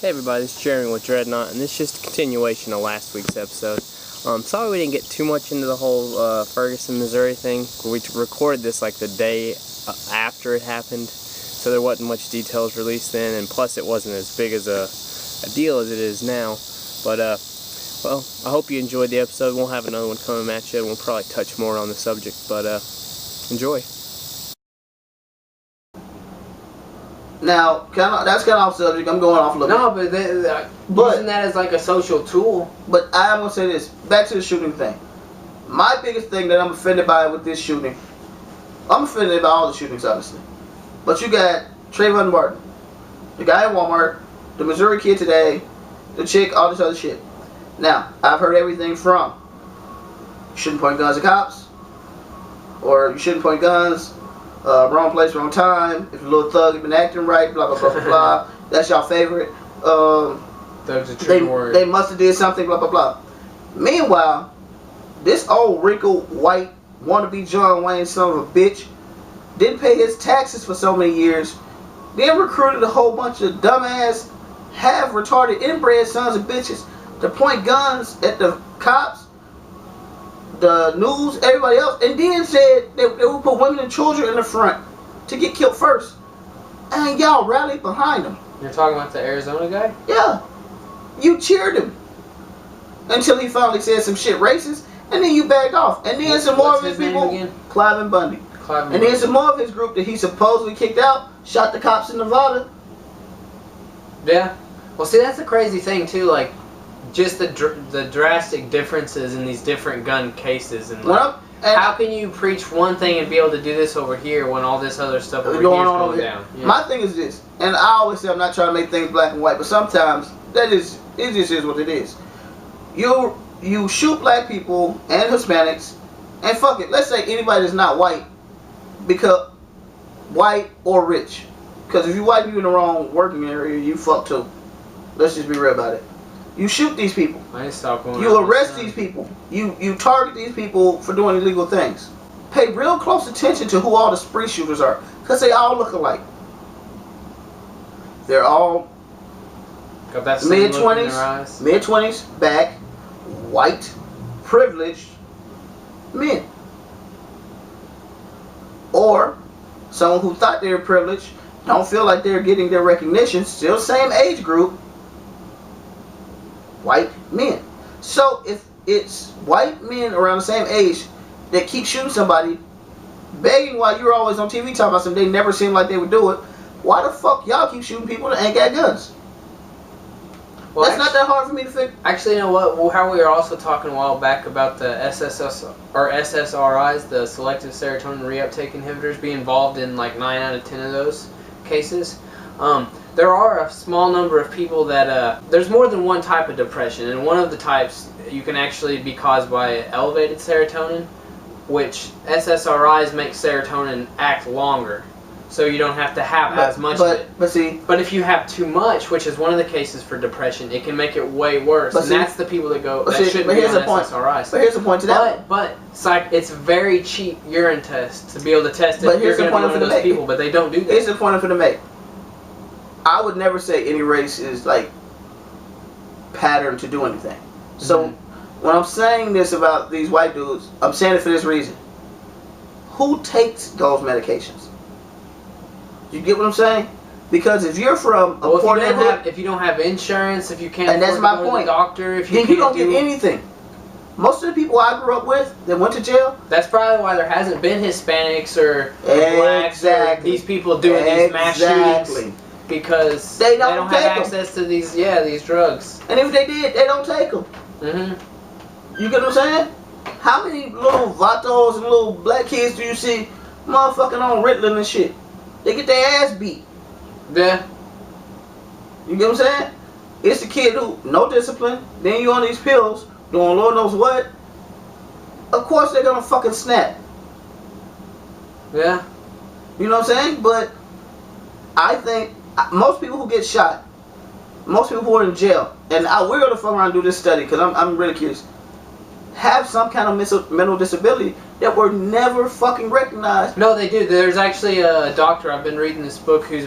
Hey everybody, it's Jeremy with Dreadnaught, and this is just a continuation of last week's episode. Sorry we didn't get too much into the whole Ferguson, Missouri thing. We recorded this like the day after it happened, so there wasn't much details released then, and plus it wasn't as big as a deal as it is now. But, well, I hope you enjoyed the episode. We'll have another one coming at you, and we'll probably touch more on the subject, but enjoy. Now, that's kind of off subject. I'm going off a little bit. No, but using that as like a social tool. But I'm going to say this. Back to the shooting thing. My biggest thing that I'm offended by with this shooting, I'm offended by all the shootings, obviously. But you got Trayvon Martin, the guy at Walmart, the Missouri kid today, the chick, all this other shit. Now, I've heard everything from you shouldn't point guns at cops, or you shouldn't point guns, wrong place, wrong time, if a little thug has been acting right, blah, blah, blah, blah, blah. That's y'all favorite. That's a true word. They must have did something, blah, blah, blah. Meanwhile, this old wrinkled, white, wannabe John Wayne son of a bitch didn't pay his taxes for so many years, then recruited a whole bunch of dumbass, half-retarded, inbred sons of bitches to point guns at the cops, the news, everybody else, and then said they would put women and children in the front to get killed first. And y'all rallied behind them. You're talking about the Arizona guy? Yeah. You cheered him until he finally said some shit racist, and then you backed off. And then some more of his people, Clive Bundy. And then some more of his group that he supposedly kicked out, shot the cops in Nevada. Yeah. Well, see, that's the crazy thing, too, like, just the drastic differences in these different gun cases, and like, how can you preach one thing and be able to do this over here when all this other stuff over here is going down? Yeah. My thing is this, and I always say I'm not trying to make things black and white, but sometimes it just is what it is. You shoot black people and Hispanics, and fuck it, let's say anybody that's not white, because white or rich, because if you white people in the wrong working area, you fuck too. Let's just be real about it. You shoot these people. You arrest these people. You target these people for doing illegal things. Pay real close attention to who all the spree shooters are, because they all look alike. They're all mid-20s, back, white, privileged men. Or someone who thought they were privileged, don't feel like they're getting their recognition, still same age group, white men. So if it's white men around the same age that keep shooting somebody, begging while you're always on TV talking about something they never seemed like they would do it, why the fuck y'all keep shooting people that ain't got guns? Well, that's not that hard for me to figure. Actually, you know what? Well, how we were also talking a while back about the SSRIs, the selective serotonin reuptake inhibitors, be involved in like 9 out of 10 of those cases. There are a small number of people that, there's more than one type of depression, and one of the types you can actually be caused by elevated serotonin, which SSRIs make serotonin act longer, so you don't have to have as much of it. But if you have too much, which is one of the cases for depression, it can make it way worse, and that's the people that go, that shouldn't be on SSRIs. But here's the point to that. But it's very cheap urine test to be able to test if you're going to be one of those people, but they don't do that. Here's the point I'm going to make. I would never say any race is like patterned to do anything. So when I'm saying this about these white dudes, I'm saying it for this reason. Who takes those medications? You get what I'm saying? Because if you're from a poor neighborhood, if you don't have insurance, if you can't and that's afford my to go point, to the doctor, if then you don't get anything. Most of the people I grew up with that went to jail. That's probably why there hasn't been Hispanics or blacks or these people doing these mass shootings. Because they don't have access to these drugs. And if they did, they don't take them. You get what I'm saying? How many little vatos and little black kids do you see motherfucking on Ritalin and shit? They get their ass beat. Yeah. You get what I'm saying? It's the kid who, no discipline, then you on these pills, doing Lord knows what. Of course they're gonna fucking snap. Yeah. You know what I'm saying? But I think most people who get shot, most people who are in jail, and we're going to fuck around and do this study because I'm really curious, have some kind of mental disability that were never fucking recognized. No, they do. There's actually a doctor. I've been reading this book who's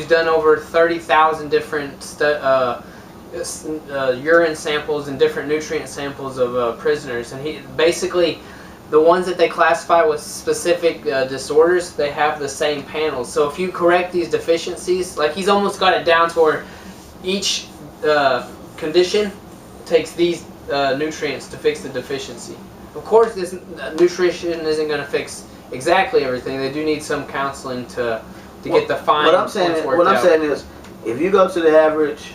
done over 30,000 different urine samples and different nutrient samples of prisoners, and he basically, the ones that they classify with specific disorders, they have the same panels. So if you correct these deficiencies, like he's almost got it down to where each condition takes these nutrients to fix the deficiency. Of course, this nutrition isn't going to fix exactly everything. They do need some counseling to get the fine points worked out. I'm saying is, if you go to the average...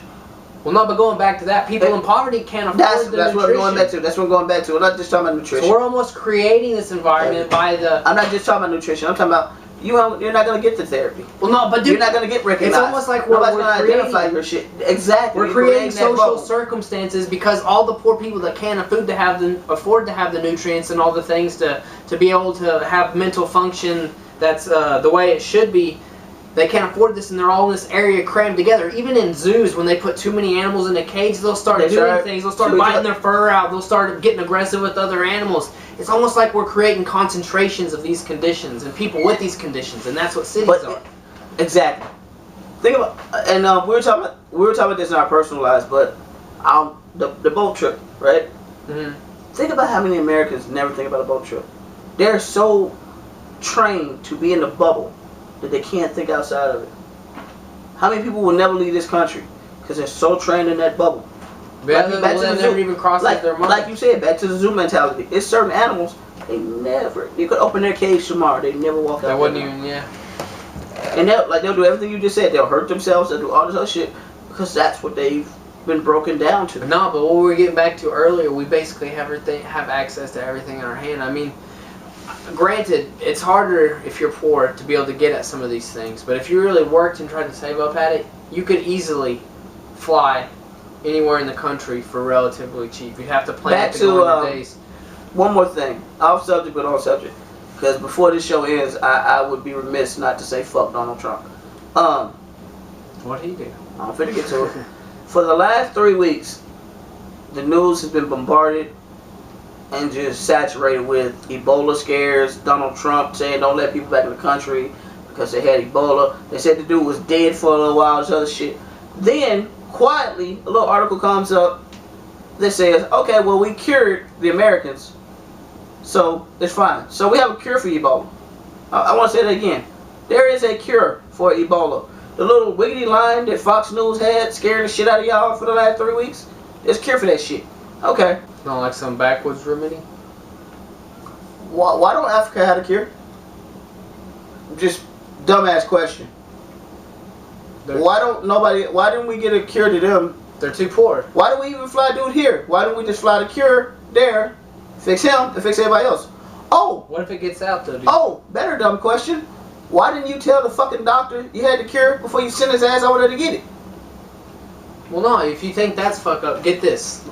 Well, no, but going back to that, people in poverty can't afford the nutrition. That's what I'm going back to. That's what I'm going back to. I'm not just talking about nutrition. So we're almost creating this environment by the... I'm not just talking about nutrition. I'm talking about you're not going to get the therapy. Well, no, but dude, you're not going to get recognized. It's almost like nobody's going to identify your shit. Exactly. We're creating social circumstances because all the poor people that can't afford to have the nutrients and all the things to be able to have mental function that's the way it should be. They can't afford this, and they're all in this area crammed together. Even in zoos, when they put too many animals in a cage, they'll start doing things. They'll start biting their fur out. They'll start getting aggressive with other animals. It's almost like we're creating concentrations of these conditions and people with these conditions, and that's what cities are. Exactly. Think about, and we were talking about this in our personal lives, but the boat trip, right? Mm-hmm. Think about how many Americans never think about a boat trip. They're so trained to be in the bubble that they can't think outside of it. How many people will never leave this country because they're so trained in that bubble? Yeah, they never even cross their mind. Like you said, back to the zoo mentality. It's certain animals, you could open their cage tomorrow, they never walk out. That wouldn't even, yeah. And they'll do everything you just said. They'll hurt themselves, they'll do all this other shit because that's what they've been broken down to. No, but what we were getting back to earlier, we basically have access to everything in our hand. I mean, granted, it's harder if you're poor to be able to get at some of these things, but if you really worked and tried to save up at it, you could easily fly anywhere in the country for relatively cheap. You'd have to plan to go on your days. One more thing, off subject but on subject, because before this show ends, I would be remiss not to say fuck Donald Trump. What'd he do? I'm finna get to it. For the last 3 weeks, the news has been bombarded and just saturated with Ebola scares. Donald Trump saying don't let people back in the country because they had Ebola. They said the dude was dead for a little while, this other shit. Then, quietly, a little article comes up that says, okay, well, we cured the Americans, so it's fine. So we have a cure for Ebola. I want to say that again. There is a cure for Ebola. The little wiggity line that Fox News had scaring the shit out of y'all for the last 3 weeks, there's a cure for that shit. Okay. Not like some backwoods remedy? Why don't Africa have a cure? Just dumbass question. Why didn't we get a cure to them? They're too poor. Why do we even fly a dude here? Why don't we just fly the cure there, fix him, and fix everybody else? Oh! What if it gets out though, dude? Oh, better dumb question. Why didn't you tell the fucking doctor you had the cure before you sent his ass over there to get it? Well, no, if you think that's fuck up, get this.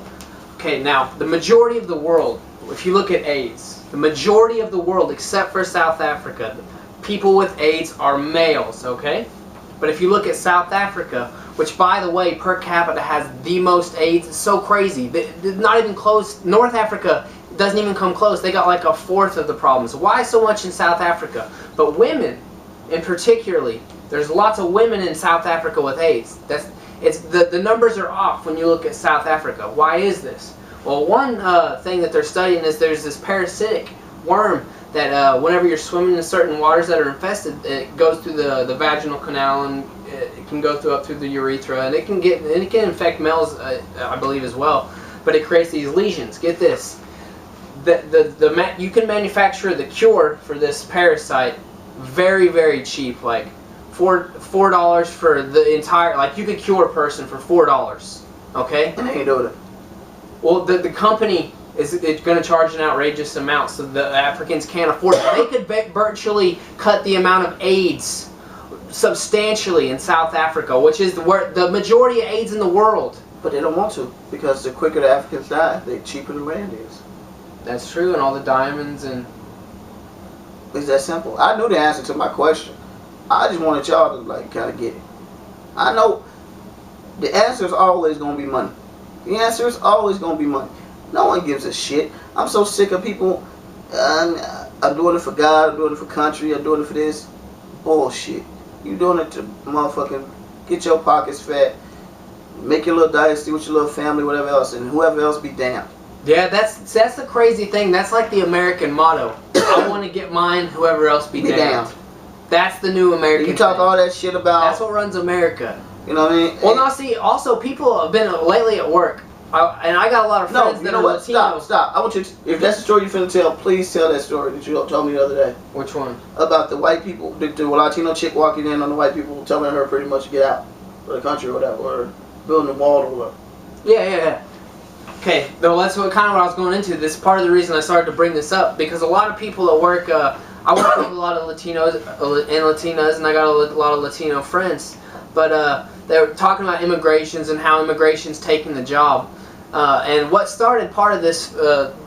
Okay, now, the majority of the world, if you look at AIDS, the majority of the world, except for South Africa, people with AIDS are males, okay? But if you look at South Africa, which, by the way, per capita has the most AIDS, it's so crazy. They're not even close. North Africa doesn't even come close. They got like a fourth of the problems. Why so much in South Africa? But women, in particularly, there's lots of women in South Africa with AIDS. The numbers are off when you look at South Africa. Why is this? Well, one thing that they're studying is there's this parasitic worm that whenever you're swimming in certain waters that are infested, it goes through the vaginal canal and it can go up through the urethra, and it can infect males, I believe, as well. But it creates these lesions. Get this: you can manufacture the cure for this parasite very, very cheap, like $4 for the entire. Like you could cure a person for $4. Okay. And they do it. Well, the company is going to charge an outrageous amount, so the Africans can't afford it. They could virtually cut the amount of AIDS substantially in South Africa, which is the majority of AIDS in the world. But they don't want to, because the quicker the Africans die, the cheaper the land is. That's true, and all the diamonds and... It's that simple. I knew the answer to my question. I just wanted y'all to kind of get it. I know the answer is always going to be money. The answer is always going to be money. No one gives a shit. I'm so sick of people. I'm doing it for God, I'm doing it for country, I'm doing it for this. Bullshit. You doing it to motherfucking get your pockets fat, make your little dynasty with your little family, whatever else, and whoever else be damned. Yeah, that's the crazy thing. That's like the American motto. I want to get mine, whoever else be damned. That's the new American You talk thing. all that shit about... That's what runs America. You know what I mean? Well, now see, also people have been lately at work, and I got a lot of friends that are Latino. Stop. I want you to, if that's the story you're finna tell, please tell that story that you told me the other day. Which one? About the white people, the Latino chick walking in on the white people, telling her pretty much to get out of the country or whatever, or building a wall or whatever. Yeah. Okay, though that's what I was going into. This is part of the reason I started to bring this up, because a lot of people at work, I work with a lot of Latinos and Latinas, and I got a lot of Latino friends, but they were talking about immigrations and how immigration's taking the job. And what started part of this,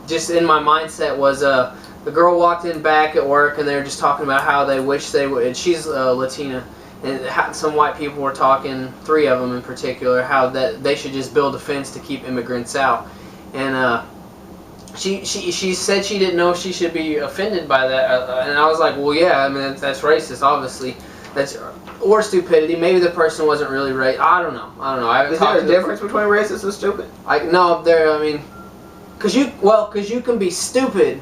just in my mindset, was the girl walked in back at work, and they were just talking about how they wish they would. And she's Latina, and some white people were talking, 3 of them in particular, how that they should just build a fence to keep immigrants out. And she said she didn't know if she should be offended by that, and I was like, well, yeah, I mean that's racist, obviously. That's or stupidity. Maybe the person wasn't really right. I don't know. Is there a difference between racist and stupid? No, there. I mean, cause you can be stupid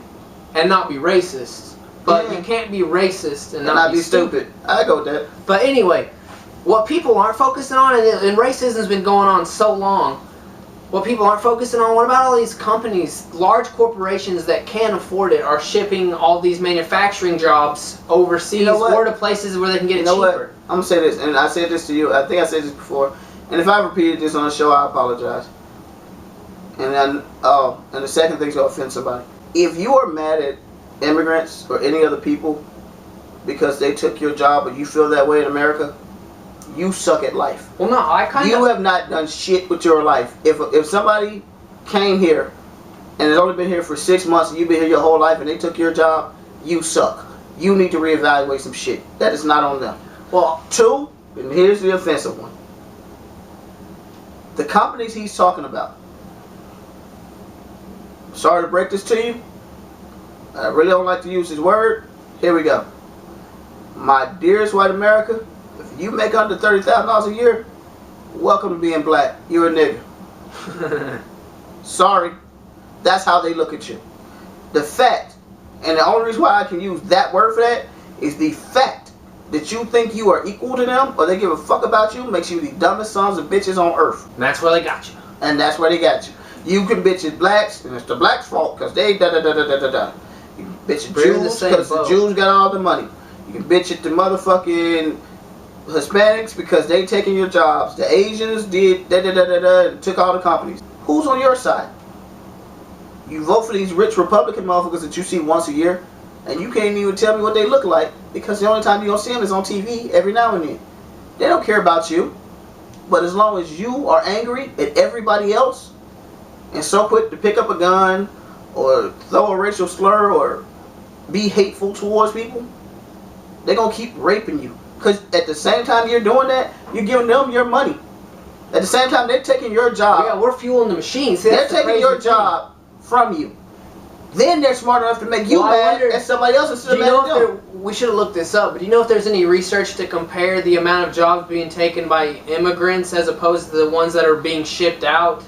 and not be racist, but you can't be racist and not be stupid. I go with that. But anyway, what people aren't focusing on, and racism's been going on so long. What people aren't focusing on, what about all these companies, large corporations that can afford it, are shipping all these manufacturing jobs overseas or to places where they can get it cheaper? What? I'm going to say this, and I said this to you, I think I said this before, and if I repeated this on the show, I apologize. And then, and the second thing's going to offend somebody. If you are mad at immigrants or any other people because they took your job, or you feel that way in America, you suck at life. Well, no, I kind of... You have not done shit with your life. If somebody came here and has only been here for 6 months and you've been here your whole life and they took your job, you suck. You need to reevaluate some shit. That is not on them. Well, 2, and here's the offensive one. The companies he's talking about. Sorry to break this to you. I really don't like to use his word. Here we go. My dearest white America, if you make under $30,000 a year, welcome to being black. You're a nigga. Sorry. That's how they look at you. The fact, and the only reason why I can use that word for that, is the fact that you think you are equal to them, or they give a fuck about you, makes you the dumbest sons of bitches on earth. And that's where they got you. And that's where they got you. You can bitch at blacks, and it's the blacks' fault, because they da-da-da-da-da-da-da. You can bitch at Jews, because the Jews got all the money. You can bitch at the motherfucking Hispanics because they taking your jobs. The Asians did da-da-da-da-da and took all the companies. Who's on your side? You vote for these rich Republican motherfuckers that you see once a year, and you can't even tell me what they look like because the only time you don't see them is on TV every now and then. They don't care about you. But as long as you are angry at everybody else and so quick to pick up a gun or throw a racial slur or be hateful towards people, they're going to keep raping you. Because at the same time you're doing that, you're giving them your money. At the same time, they're taking your job. Yeah, we're fueling the machine. See, they're taking your job from you. Then they're smart enough to make you mad at somebody else instead of mad at them. We should have looked this up, but do you know if there's any research to compare the amount of jobs being taken by immigrants as opposed to the ones that are being shipped out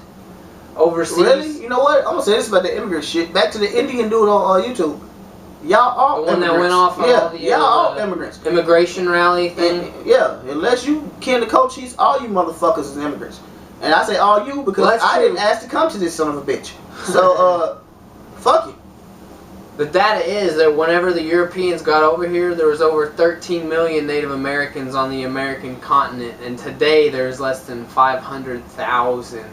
overseas? Really? You know what? I'm going to say this about the immigrant shit. Back to the Indian dude on YouTube. Y'all all the one immigrants. That went off on all the y'all all immigrants. Immigration rally thing. Yeah, unless you kin to Cochise, all you motherfuckers is immigrants. And I say all you because I didn't ask to come to this son of a bitch. So fuck you. The data is that whenever the Europeans got over here, there was over 13 million Native Americans on the American continent, and today there's less than 500,000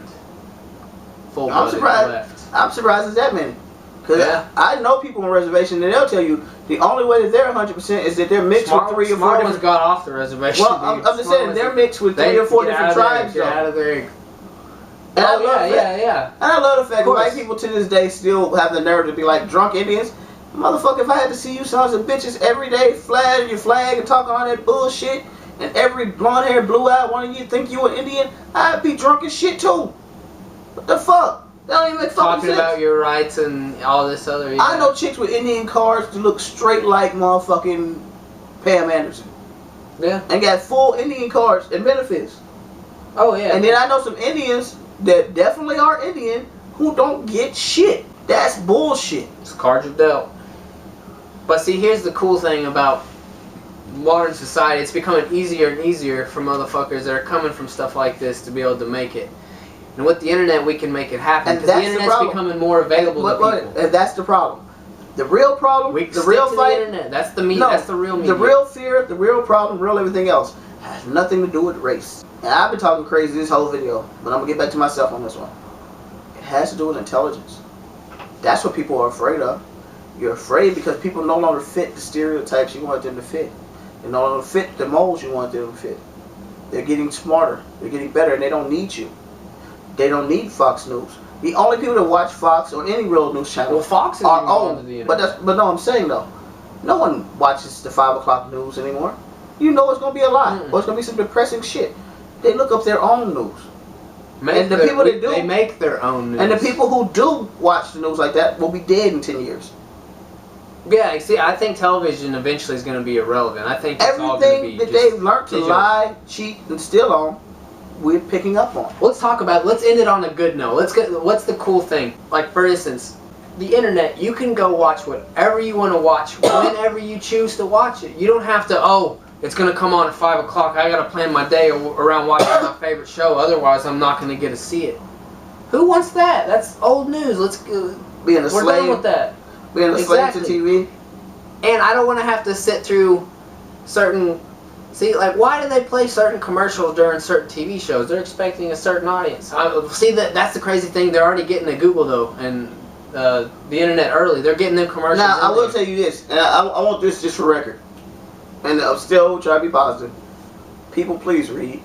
full-blooded left. I'm surprised it's that many. Because I know people on reservation, and they'll tell you the only way that they're 100% is that they're mixed with 3 or 4 different ones got off the reservation. Well, I'm just saying they're mixed with 3 or 4 different tribes. Get out of there. And I love yeah. And I love the fact that white people to this day still have the nerve to be like drunk Indians. Motherfucker, if I had to see you sons of bitches every day flag your flag and talk all that bullshit, and every blonde-haired, blue-eyed one of you think you an Indian, I'd be drunk as shit too. What the fuck? They don't even make fucking talking sense. about your rights and all this other. Yeah. I know chicks with Indian cars that look straight like motherfucking Pam Anderson. Yeah. And got full Indian cards and benefits. Oh yeah. And then I know some Indians that definitely are Indian who don't get shit. That's bullshit. It's cards are dealt. But see, here's the cool thing about modern society. It's becoming easier and easier for motherfuckers that are coming from stuff like this to be able to make it. And with the internet, we can make it happen. Because the internet's becoming more available to people. And that's the problem. The real problem, the real fight. The internet. That's the media. No, that's the real media. The real fear, the real problem, real everything else has nothing to do with race. And I've been talking crazy this whole video, but I'm gonna get back to myself on this one. It has to do with intelligence. That's what people are afraid of. You're afraid because people no longer fit the stereotypes you want them to fit. They no longer fit the molds you want them to fit. They're getting smarter. They're getting better, and they don't need you. They don't need Fox News. The only people that watch Fox or any real news channel Well, Fox is are on old. the But no, I'm saying though, no one watches the 5 o'clock news anymore. You know it's gonna be a lie, or it's gonna be some depressing shit. They look up their own news. And the people that do, they make their own news. and the people who do watch the news like that will be dead in 10 years. Yeah, see, I think television eventually is going to be irrelevant. I think it's all going to be everything that just they've learned to digital. lie, cheat, and steal on, we're picking up on. Let's talk about. Let's end it on a good note. Let's get. What's the cool thing? Like for instance, the internet. You can go watch whatever you want to watch whenever you choose to watch it. You don't have to. Oh, it's going to come on at 5 o'clock. I got to plan my day around watching my favorite show. Otherwise, I'm not going to get to see it. Who wants that? That's old news. Let's go. Being a We're slave. done with that. Being a slave to TV. And I don't want to have to sit through certain. See, like, why do they play certain commercials during certain TV shows? They're expecting a certain audience. See, that's the crazy thing. They're already getting to Google, though, and the internet early. They're getting them commercials. Now, I will tell you this, and I want this just for record. And I'm still trying to be positive. People, please read.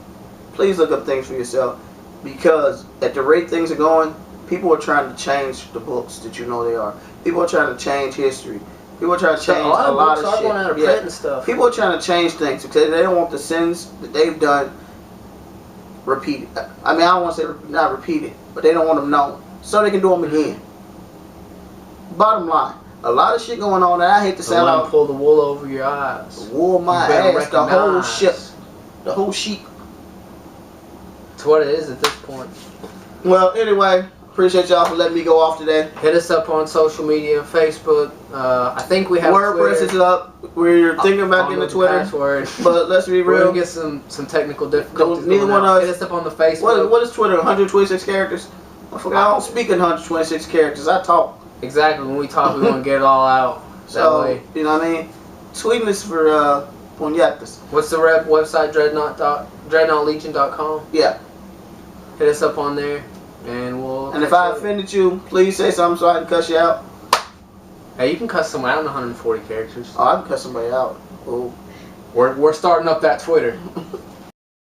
Please look up things for yourself. Because at the rate things are going, people are trying to change the books that you know they are. People are trying to change history. People are trying to change a lot of shit. Going out of print and stuff. People are trying to change things because they don't want the sins that they've done repeated. I mean, I don't want to say not repeated, but they don't want them known. So they can do them again. Bottom line, a lot of shit going on that I hate to sound out. Pull the wool over your eyes. The wool of my ass, the whole ship. The whole sheep. It's what it is at this point. Well, anyway, appreciate y'all for letting me go off today. Hit us up on social media, Facebook. I think we have WordPress is up. We're thinking about getting a Twitter. Password. But let's be We're real. gonna get some technical difficulties. Neither one of us. Hit us up on the Facebook. What is Twitter? 126 characters? I don't speak in 126 characters. I talk. Exactly. When we talk, we want to get it all out. So, that way. you know what I mean? Tweeting us for Ponyatas. What's the website? dreadnaughtlegion.com. Yeah. Hit us up on there, and we'll. And if I offended you, please say something so I can cuss you out. Hey, you can cuss someone out in 140 characters. Oh, I can cuss somebody out. Oh. We're starting up that Twitter.